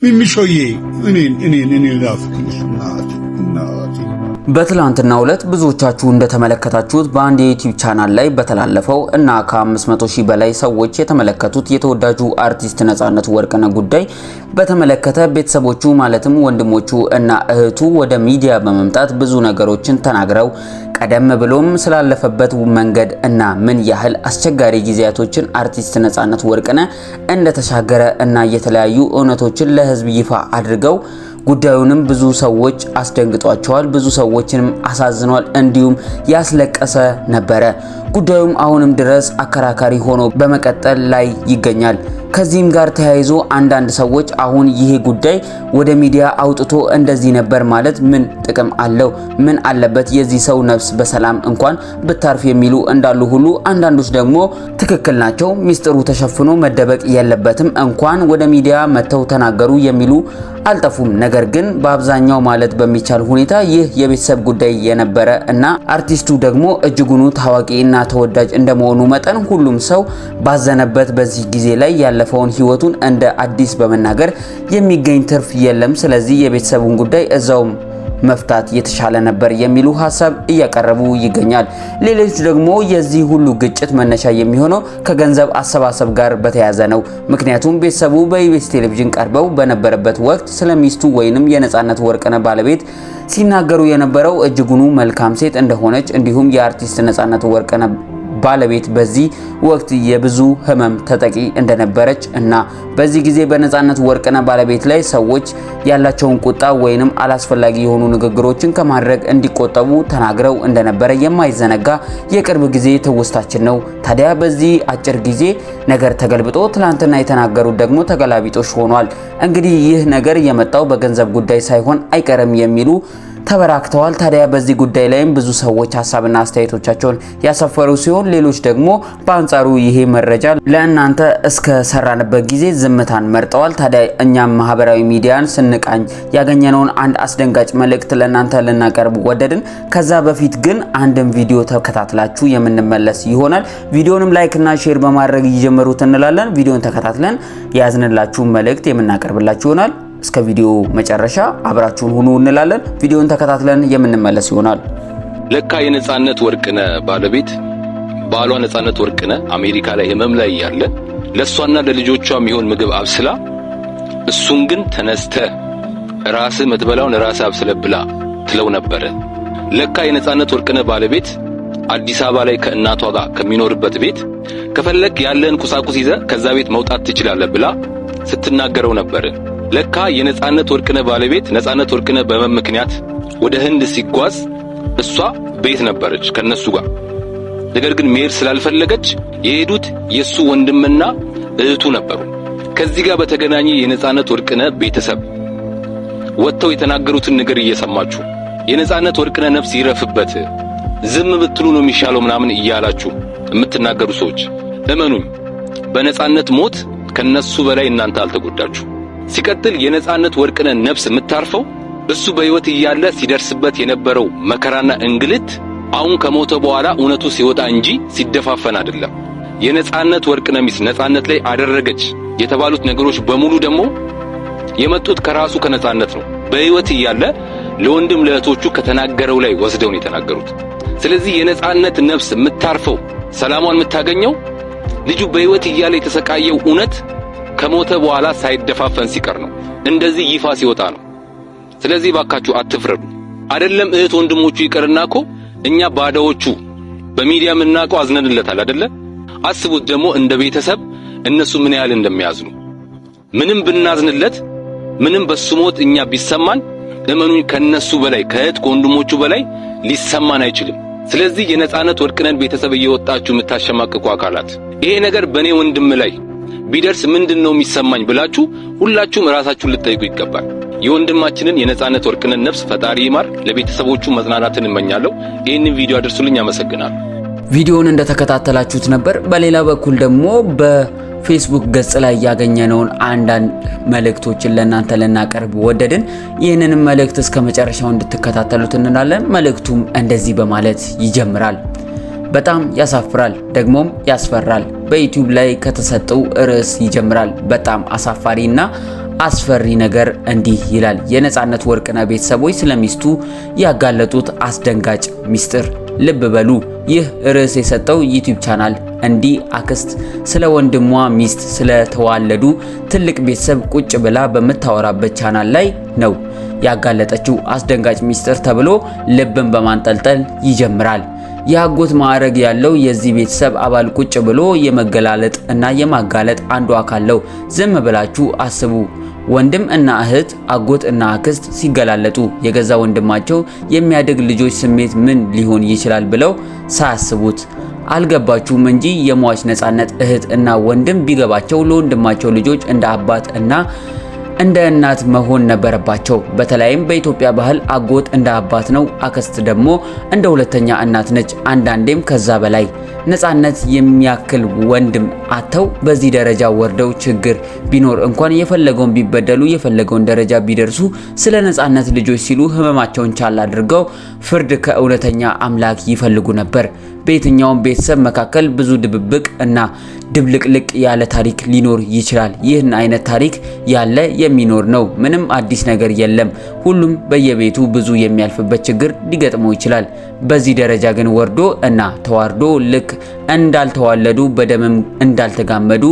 ሚሚሾዬ እኔ ላፍቅሽ በትላንትናው ዕለት ብዙዎቻችሁ እንደተመለከታችሁት በአንድ የዩቲዩብ ቻናል ላይ በተላለፈው እና ከ500,000 በላይ ሰዎች የተመለከቱት የተወዳጁ አርቲስት ነጻነት ወርቅነህ ጉዳይ በተመለከተ ቤተሰቦቹ ማለትም ወንድሞቹ እና እህቱ ወደ ሚዲያ በመምጣት ብዙ ነገሮችን ተናግረው ቀደም ብሎም ስላለፈበት መንገድ እና ምን ያህል አስቸጋሪ ጊዜያቶችን አርቲስት ነጻነት ወርቅነህ እንደተሻገረ እና የተለያዩ እውነቶችን ለህዝብ ይፋ አድርገው ጉዳዩንም ብዙ ሰዎች አስደንግጧቸዋል፣ ብዙ ሰዎችንም አሳዝኗል፣ እንዲሁም ያስለቀሰ ነበረ። ጉዳዩም አሁንም ድረስ አከራካሪ ሆኖ በመቀጠል ላይ ይገኛል። ከዚህም ጋር ተያይዞ አንዳንድ ሰዎች አሁን ይሄ ጉዳይ ወደ ሚዲያ አውጥቶ እንደዚህ ነበር ማለት ምን ጥቅም አለው? ምን አለበት? የዚህ ሰው ነፍስ በሰላም እንኳን ብታርፍ የሚሉ እንዳሉ ሁሉ አንዳንዶች ደግሞ ትክክል ናቸው፣ ሚስጥሩ ተሸፍኖ መደበቅ የለበትም፣ እንኳን ወደ ሚዲያ መተው ተናገሩ የሚሉ አልጠፉም። ነገር ግን በአብዛኛው ማለት በሚቻል ሁኔታ ይህ የቤተሰብ ጉዳይ የነበረ እና አርቲስቱ ደግሞ እጅጉኑ ታዋቂና ተወዳጅ እንደመሆኑ መጠን ሁሉም ሰው ባዘነበት በዚህ ጊዜ ላይ ያለፈውን ህይወቱን እንደ አዲስ በመናገር የሚገኝ ትርፍ የለም። ስለዚህ የቤተሰቡን ጉዳይ እዛው መፍታት የተሻለ ነበር የሚሉ ሐሳብ እያቀረቡ ይገኛል። ሌሎች ደግሞ የዚህ ሁሉ ግጭት መነሻ የሚሆነው ከገንዘብ አሰባሰብ ጋር በተያያዘ ነው። ምክንያቱም ቤተሰቡ በኢቢኤስ ቴሌቪዥን ቀርበው በነበረበት ወቅት ስለሚስቱ ወይንም የነጻነት ወርቅነህ ባለቤት ሲናገሩ የነበረው እጅጉኑ መልካም ሴት እንደሆነች እንዲሁም የአርቲስት ነጻነት ወርቅነህ ባለቤት በዚህ ወቅት የብዙ ህመም ተጠቂ እንደነበረች እና በዚህ ጊዜ በነጻነት ወርቅነህ ባለቤት ላይ ሰዎች ያላቸውን ቁጣ ወይንም አላስፈላጊ የሆኑ ንግግሮችን ከማድረግ እንዲቆጠቡ ተናግረው እንደነበረ የማይዘነጋ የቅርብ ጊዜ ትውስታችን ነው። ታዲያ በዚህ አጭር ጊዜ ነገር ተገልብጦ ትላንትና የተናገሩት ደግሞ ተገላቢጦሽ ሆኗል። እንግዲህ ይህ ነገር የመጣው በገንዘብ ጉዳይ ሳይሆን አይቀርም የሚሉ ተበራክተዋል። ታዲያ በዚህ ጉዳይ ላይም ብዙ ሰዎች ሀሳብና አስተያየቶቻቸውን ያሰፈሩ ሲሆን ሌሎች ደግሞ በአንጻሩ ይሄ መረጃ ለእናንተ እስከ ሰራንበት ጊዜ ዝምታን መርጠዋል። ታዲያ እኛም ማህበራዊ ሚዲያን ስንቃኝ ያገኘነውን አንድ አስደንጋጭ መልእክት ለእናንተ ልናቀርብ ወደድን። ከዛ በፊት ግን አንድም ቪዲዮ ተከታትላችሁ የምንመለስ ይሆናል። ቪዲዮንም ላይክ እና ሼር በማድረግ ይጀምሩት እንላለን። ቪዲዮን ተከታትለን የያዝንላችሁ መልእክት የምናቀርብላችሁ ይሆናል። እስከ ቪዲዮ መጨረሻ አብራችሁን ሁኑ እንላለን። ቪዲዮን ተከታትለን የምንመለስ ይሆናል። ለካ የነጻነት ወርቅነህ ባለቤት ባሏ ነጻነት ወርቅነህ አሜሪካ ላይ ህመም ላይ ያለ ለሷና ለልጆቿ የሚሆን ምግብ አብስላ እሱን ግን ተነስተ ራስ መትበላውን ራስ አብስለ ብላ ትለው ነበር። ለካ የነጻነት ወርቅነህ ባለቤት አዲስ አበባ ላይ ከእናቷ ጋር ከሚኖርበት ቤት ከፈለክ ያለን ቁሳቁስ ይዘ ከዛ ቤት መውጣት ትችላለህ ብላ ስትናገረው ነበር። ለካ የነጻነት ወርቅነህ ባለቤት ነጻነት ወርቅነህ በህመም ምክንያት ወደ ህንድ ሲጓዝ እሷ ቤት ነበረች ከነሱ ጋር። ነገር ግን መሄድ ስላልፈለገች የሄዱት የሱ ወንድምና እህቱ ነበሩ። ከዚህ ጋር በተገናኘ የነጻነት ወርቅነህ ቤተሰብ ወጥተው የተናገሩትን ነገር እየሰማችሁ የነጻነት ወርቅነህ ነፍስ ይረፍበት ዝም ብትሉ ነው የሚሻለው ምናምን እያላችሁ የምትናገሩ ሰዎች እመኑኝ፣ በነጻነት ሞት ከነሱ በላይ እናንተ አልተጎዳችሁ። ሲቀጥል የነጻነት ወርቅነህ ነፍስ የምታርፈው እሱ በህይወት እያለ ሲደርስበት የነበረው መከራና እንግልት አሁን ከሞተ በኋላ እውነቱ ሲወጣ እንጂ ሲደፋፈን አይደለም። የነጻነት ወርቅነህ ሚስት ነጻነት ላይ አደረገች የተባሉት ነገሮች በሙሉ ደግሞ የመጡት ከራሱ ከነጻነት ነው። በህይወት እያለ ለወንድም ለእህቶቹ ከተናገረው ላይ ወስደው ነው የተናገሩት። ስለዚህ የነጻነት ነፍስ የምታርፈው ሰላሟን የምታገኘው ልጁ በህይወት እያለ የተሰቃየው እውነት ከሞተ በኋላ ሳይደፋፈን ሲቀር ነው። እንደዚህ ይፋ ሲወጣ ነው። ስለዚህ ባካችሁ አትፍረዱ። አይደለም እህት ወንድሞቹ ይቀርናኮ እኛ ባዳዎቹ በሚዲያ ምናቀው አዝነንለታል አይደለ? አስቡት ደግሞ እንደ ቤተሰብ እነሱ ምን ያህል እንደሚያዝኑ። ምንም ብናዝንለት ምንም በሱ ሞት እኛ ቢሰማን እመኑኝ ከነሱ በላይ ከእህት ወንድሞቹ በላይ ሊሰማን አይችልም። ስለዚህ የነጻነት ወርቅነህን ቤተሰብ እየወጣችሁ የምታሸማቅቁ አካላት ይሄ ነገር በኔ ወንድም ላይ ቢደርስ ምንድነው የሚሰማኝ ብላችሁ ሁላችሁም ራሳችሁን ልትጠይቁ ይገባል። የወንድማችንን የነጻነት ወርቅነህን ነፍስ ፈጣሪ ይማር። ለቤተሰቦቹ መጽናናትን እመኛለሁ። ይህንን ቪዲዮ አድርሱልኝ። አመሰግናለሁ። ቪዲዮውን እንደተከታተላችሁት ነበር። በሌላ በኩል ደግሞ በፌስቡክ ገጽ ላይ ያገኘነውን አንዳንድ መልእክቶችን ለእናንተ ልናቀርብ ወደድን። ይህንንም መልእክት እስከ መጨረሻው እንድትከታተሉት እንላለን። መልእክቱም እንደዚህ በማለት ይጀምራል። በጣም ያሳፍራል፣ ደግሞም ያስፈራል። በዩቲዩብ ላይ ከተሰጠው ርዕስ ይጀምራል። በጣም አሳፋሪና አስፈሪ ነገር እንዲህ ይላል። የነጻነት ወርቅነህ ቤተሰቦች ስለሚስቱ ያጋለጡት አስደንጋጭ ሚስጥር። ልብ በሉ፣ ይህ ርዕስ የሰጠው ዩቲዩብ ቻናል እንዲህ አክስት ስለ ወንድሟ ሚስት ስለተዋለዱ ትልቅ ቤተሰብ ቁጭ ብላ በምታወራበት ቻናል ላይ ነው። ያጋለጠችው አስደንጋጭ ሚስጥር ተብሎ ልብን በማንጠልጠል ይጀምራል። የአጎት ማዕረግ ያለው የዚህ ቤተሰብ አባል ቁጭ ብሎ የመገላለጥ እና የማጋለጥ አንዱ አካል ነው። ዝም ብላችሁ አስቡ። ወንድም እና እህት፣ አጎት እና አክስት ሲገላለጡ የገዛ ወንድማቸው የሚያድግ ልጆች ስሜት ምን ሊሆን ይችላል ብለው ሳያስቡት አልገባችሁም እንጂ የሟች ነጻነት እህት እና ወንድም ቢገባቸው ለወንድማቸው ልጆች እንደ አባት እና እንደ እናት መሆን ነበረባቸው። በተለይም በኢትዮጵያ ባህል አጎት እንደ አባት ነው፣ አክስት ደግሞ እንደ ሁለተኛ እናት ነች፣ አንዳንዴም ከዛ በላይ። ነጻነት የሚያክል ወንድም አተው በዚህ ደረጃ ወርደው ችግር ቢኖር እንኳን የፈለገውን ቢበደሉ የፈለገውን ደረጃ ቢደርሱ ስለ ነጻነት ልጆች ሲሉ ህመማቸውን ቻል አድርገው ፍርድ ከእውነተኛ አምላክ ይፈልጉ ነበር። በየትኛውም ቤተሰብ መካከል ብዙ ድብብቅ እና ድብልቅልቅ ያለ ታሪክ ሊኖር ይችላል። ይህን አይነት ታሪክ ያለ የሚኖር ነው። ምንም አዲስ ነገር የለም። ሁሉም በየቤቱ ብዙ የሚያልፍበት ችግር ሊገጥመው ይችላል። በዚህ ደረጃ ግን ወርዶ እና ተዋርዶ ልክ እንዳልተዋለዱ በደምም እንዳልተጋመዱ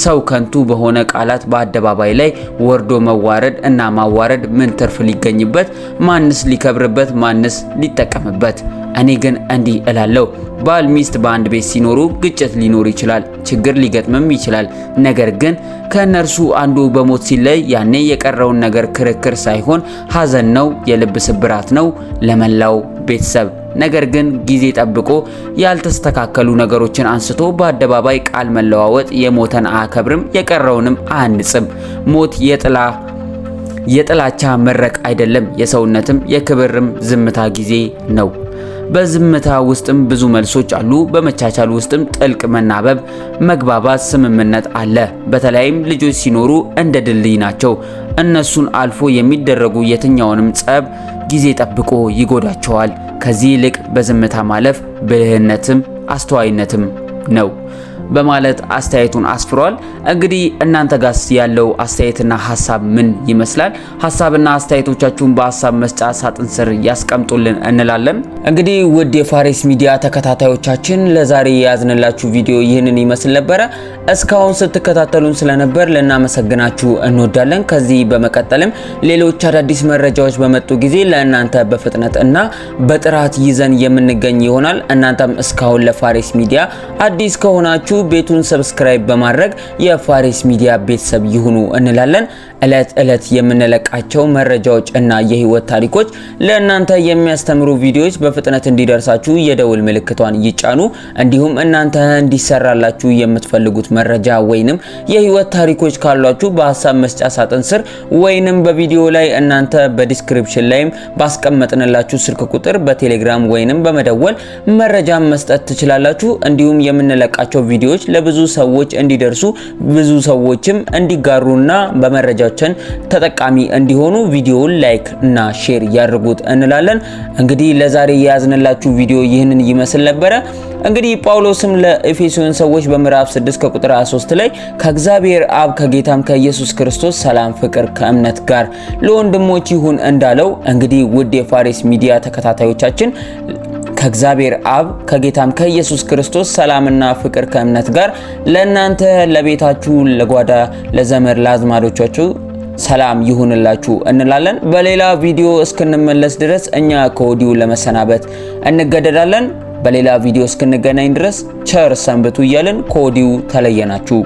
ሰው ከንቱ በሆነ ቃላት በአደባባይ ላይ ወርዶ መዋረድ እና ማዋረድ ምን ትርፍ ሊገኝበት? ማንስ ሊከብርበት? ማንስ ሊጠቀምበት? እኔ ግን እንዲህ እላለሁ፣ ባል ሚስት በአንድ ቤት ሲኖሩ ግጭት ሊኖር ይችላል፣ ችግር ሊገጥምም ይችላል። ነገር ግን ከነርሱ አንዱ በሞት ሲለይ ያኔ የቀረውን ነገር ክርክር ሳይሆን ሐዘን ነው፣ የልብ ስብራት ነው ለመላው ቤተሰብ። ነገር ግን ጊዜ ጠብቆ ያልተስተካከሉ ነገሮችን አንስቶ በአደባባይ ቃል መለዋወጥ የሞተን አያከብርም፣ የቀረውንም አያንጽም። ሞት የጥላቻ መረቅ አይደለም፣ የሰውነትም የክብርም ዝምታ ጊዜ ነው። በዝምታ ውስጥም ብዙ መልሶች አሉ። በመቻቻል ውስጥም ጥልቅ መናበብ፣ መግባባት፣ ስምምነት አለ። በተለይም ልጆች ሲኖሩ እንደ ድልድይ ናቸው። እነሱን አልፎ የሚደረጉ የትኛውንም ጸብ ጊዜ ጠብቆ ይጎዳቸዋል። ከዚህ ይልቅ በዝምታ ማለፍ ብልህነትም አስተዋይነትም ነው በማለት አስተያየቱን አስፍሯል። እንግዲህ እናንተ ጋስ ያለው አስተያየትና ሐሳብ ምን ይመስላል? ሐሳብና አስተያየቶቻችሁን በሐሳብ መስጫ ሳጥን ስር ያስቀምጡልን እንላለን። እንግዲህ ውድ የፋሬስ ሚዲያ ተከታታዮቻችን ለዛሬ ያዝንላችሁ ቪዲዮ ይህንን ይመስል ነበረ። እስካሁን ስትከታተሉን ስለነበር ልናመሰግናችሁ እንወዳለን። ከዚህ በመቀጠልም ሌሎች አዳዲስ መረጃዎች በመጡ ጊዜ ለእናንተ በፍጥነት እና በጥራት ይዘን የምንገኝ ይሆናል። እናንተም እስካሁን ለፋሬስ ሚዲያ አዲስ ከሆናችሁ ቤቱን ሰብስክራይብ በማድረግ የፋሬስ ሚዲያ ቤተሰብ ይሁኑ እንላለን። እለት የምንለቃቸው መረጃዎች እና የህይወት ታሪኮች ለእናንተ የሚያስተምሩ ቪዲዮዎች በፍጥነት እንዲደርሳችሁ የደውል ምልክቷን ይጫኑ። እንዲሁም እናንተ እንዲሰራላችሁ የምትፈልጉት መረጃ ወይንም የህይወት ታሪኮች ካሏችሁ በሐሳብ መስጫ ሳጥን ስር ወይንም በቪዲዮ ላይ እናንተ በዲስክሪፕሽን ላይም ባስቀመጥንላችሁ ስልክ ቁጥር በቴሌግራም ወይንም በመደወል መረጃ መስጠት ትችላላችሁ። እንዲሁም የምንለቃቸው ቪዲዮዎች ለብዙ ሰዎች እንዲደርሱ ብዙ ሰዎችም እንዲጋሩና በመረጃችን ተጠቃሚ እንዲሆኑ ቪዲዮውን ላይክ እና ሼር ያድርጉት እንላለን። እንግዲህ ለዛሬ ያዝንላችሁ ቪዲዮ ይህንን ይመስል ነበረ። እንግዲህ ጳውሎስም ለኤፌሶን ሰዎች በምዕራፍ 6 ከቁጥር 23 ላይ ከእግዚአብሔር አብ ከጌታም ከኢየሱስ ክርስቶስ ሰላም፣ ፍቅር ከእምነት ጋር ለወንድሞች ይሁን እንዳለው እንግዲህ ውድ የፋሬስ ሚዲያ ተከታታዮቻችን ከእግዚአብሔር አብ ከጌታም ከኢየሱስ ክርስቶስ ሰላምና ፍቅር ከእምነት ጋር ለእናንተ ለቤታችሁ፣ ለጓዳ፣ ለዘመድ፣ ለአዝማዶቻችሁ ሰላም ይሁንላችሁ እንላለን። በሌላ ቪዲዮ እስክንመለስ ድረስ እኛ ከወዲሁ ለመሰናበት እንገደዳለን። በሌላ ቪዲዮ እስክንገናኝ ድረስ ቸር ሰንብቱ እያልን ከወዲሁ ተለየናችሁ።